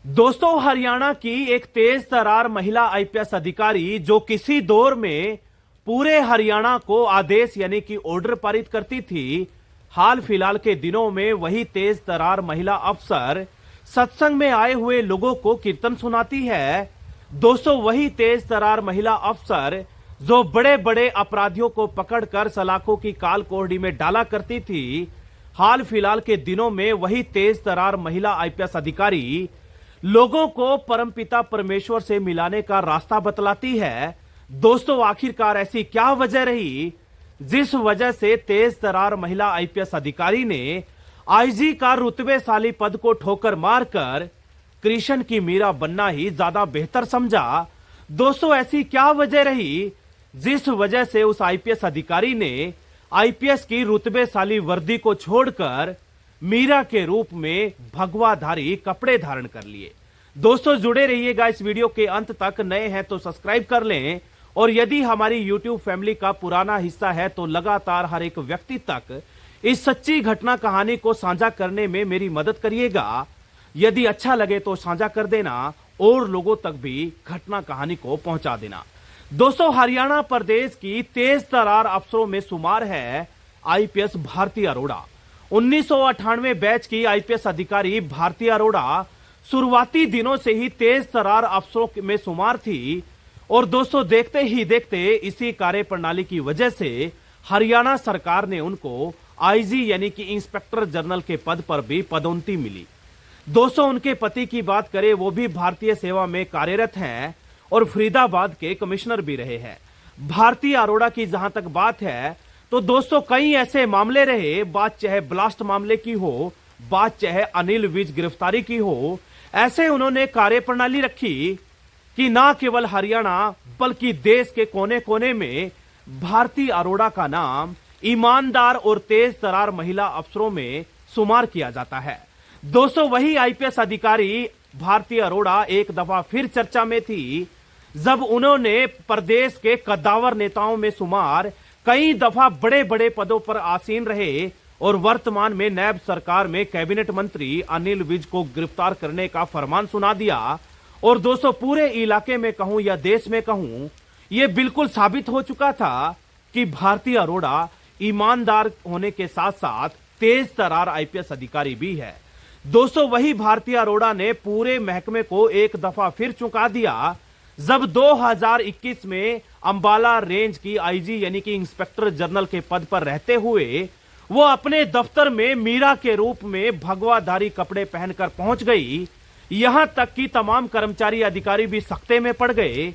दोस्तों, हरियाणा की एक तेज तर्रार महिला आईपीएस अधिकारी जो किसी दौर में पूरे हरियाणा को आदेश यानी कि ऑर्डर पारित करती थी, हाल फिलहाल के दिनों में वही तेज तर्रार महिला अफसर सत्संग में आए हुए लोगों को कीर्तन सुनाती है। दोस्तों, वही तेज तर्रार महिला अफसर जो बड़े बड़े अपराधियों को पकड़कर सलाखों की काल कोठड़ी में डाला करती थी, हाल फिलहाल के दिनों में वही तेज तर्रार महिला आईपीएस अधिकारी लोगों को परमपिता परमेश्वर से मिलाने का रास्ता बतलाती है। दोस्तों, आखिरकार ऐसी क्या वजह रही जिस वजह से तेज तर्रार महिला आईपीएस अधिकारी ने आईजी का रुतबेशाली पद को ठोकर मारकर कृष्ण की मीरा बनना ही ज्यादा बेहतर समझा? दोस्तों, ऐसी क्या वजह रही जिस वजह से उस आईपीएस अधिकारी ने आईपीएस की रुतबेशाली वर्दी को छोड़कर मीरा के रूप में भगवाधारी कपड़े धारण कर लिए? दोस्तों, जुड़े रहिएगा इस वीडियो के अंत तक। नए हैं तो सब्सक्राइब कर लें और यदि हमारी यूट्यूब फैमिली का पुराना हिस्सा है तो लगातार हर एक व्यक्ति तक इस सच्ची घटना कहानी को साझा करने में मेरी मदद करिएगा। यदि अच्छा लगे तो साझा कर देना और लोगों तक भी घटना कहानी को पहुंचा देना। दोस्तों, हरियाणा प्रदेश की तेज तर्रार अफसरों में शुमार है आईपीएस भारती अरोड़ा। 1998 बैच की आईपीएस अधिकारी भारती अरोड़ा शुरुआती दिनों से ही तेज तर्रार अफसरों में शुमार थी और दोस्तों, देखते ही देखते इसी कार्यप्रणाली की वजह से हरियाणा सरकार ने उनको आईजी यानी कि इंस्पेक्टर जनरल के पद पर भी पदोन्नति मिली। दोस्तों, उनके पति की बात करें, वो भी भारतीय सेवा में कार्यरत हैं और फरीदाबाद के कमिश्नर भी रहे हैं। भारती अरोड़ा की जहां तक बात है तो दोस्तों, कई ऐसे मामले रहे, बात चाहे ब्लास्ट मामले की हो, बात चाहे अनिल विज गिरफ्तारी की हो, ऐसे उन्होंने कार्यप्रणाली रखी कि ना केवल हरियाणा बल्कि देश के कोने कोने में भारती अरोड़ा का नाम ईमानदार और तेज तर्रार महिला अफसरों में शुमार किया जाता है। दोस्तों, वही आईपीएस अधिकारी भारती अरोड़ा एक दफा फिर चर्चा में थी जब उन्होंने प्रदेश के कद्दावर नेताओं में शुमार कई दफा बड़े बड़े पदों पर आसीन रहे और वर्तमान में नैब सरकार में कैबिनेट मंत्री अनिल विज को गिरफ्तार करने का फरमान सुना दिया। और दोस्तों, पूरे इलाके में कहूं या देश में कहूं, यह बिल्कुल साबित हो चुका था कि भारती अरोड़ा ईमानदार होने के साथ साथ तेज तर्रार आईपीएस अधिकारी भी है। दोस्तों, वही भारती अरोड़ा ने पूरे महकमे को एक दफा फिर चुका दिया जब 2021 में अंबाला रेंज की आईजी यानी कि इंस्पेक्टर जनरल के पद पर रहते हुए वो अपने दफ्तर में मीरा के रूप में भगवाधारी कपड़े पहनकर पहुंच गई। यहां तक कि तमाम कर्मचारी अधिकारी भी सख्ते में पड़ गए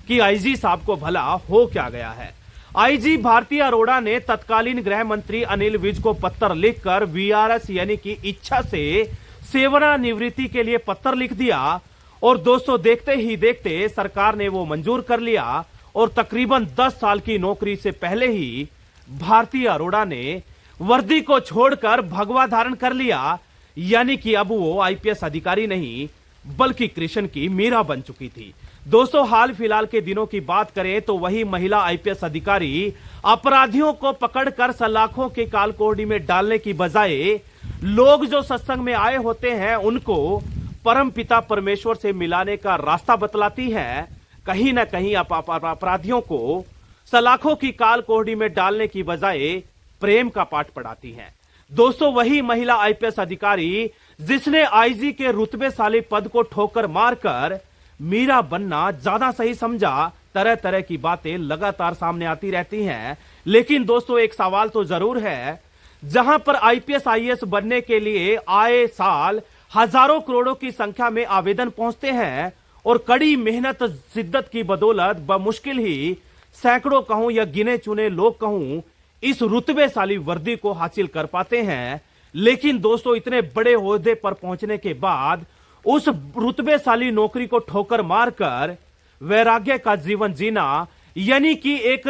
कि आईजी साहब को भला हो क्या गया है। आईजी भारती अरोड़ा ने तत्कालीन गृह मंत्री अनिल विज को पत्र लिखकर वीआरएस यानी कि इच्छा से सेवानिवृत्ति के लिए पत्र लिख दिया और दोस्तों, देखते ही देखते सरकार ने वो मंजूर कर लिया और तकरीबन 10 साल की नौकरी से पहले ही भारती अरोड़ा ने वर्दी को छोड़कर भगवा धारण कर लिया, यानी कि अब वो आईपीएस अधिकारी नहीं बल्कि कृष्ण की मीरा बन चुकी थी। दोस्तों, हाल फिलहाल के दिनों की बात करें तो वही महिला आईपीएस अधिकारी अपराधियों को पकड़कर सलाखों के काल कोठड़ी में डालने की बजाय लोग जो सत्संग में आए होते हैं उनको परमपिता परमेश्वर से मिलाने का रास्ता बतलाती है। कहीं ना कहीं अपराधियों को सलाखों की काल कोठड़ी में डालने की बजाय प्रेम का पाठ पढ़ाती है। दोस्तों, वही महिला आईपीएस अधिकारी जिसने आईजी के रुतबेशाली पद को ठोकर मारकर मीरा बनना ज्यादा सही समझा, तरह तरह की बातें लगातार सामने आती रहती हैं। लेकिन दोस्तों, एक सवाल तो जरूर है, जहां पर आईपीएस आईएएस बनने के लिए आए साल हजारों करोड़ों की संख्या में आवेदन पहुंचते हैं और कड़ी मेहनत शिद्दत की बदौलत बमुश्किल ही सैकड़ों कहूं या गिने चुने लोग कहूं इस रुतबेशाली वर्दी को हासिल कर पाते हैं। लेकिन दोस्तों, इतने बड़े ओहदे पर पहुंचने के बाद उस रुतबेशाली नौकरी को ठोकर मारकर वैराग्य का जीवन जीना यानी कि एक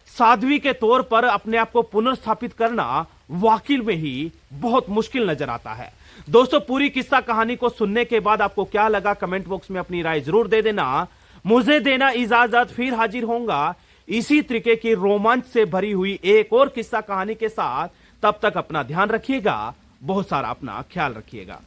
साध्वी के तौर पर अपने आप को पुनर्स्थापित करना वाकई में ही बहुत मुश्किल नजर आता है। दोस्तों, पूरी किस्सा कहानी को सुनने के बाद आपको क्या लगा, कमेंट बॉक्स में अपनी राय जरूर दे देना। मुझे देना इजाजत, फिर हाजिर होऊंगा इसी तरीके की रोमांच से भरी हुई एक और किस्सा कहानी के साथ। तब तक अपना ध्यान रखिएगा, बहुत सारा अपना ख्याल रखिएगा।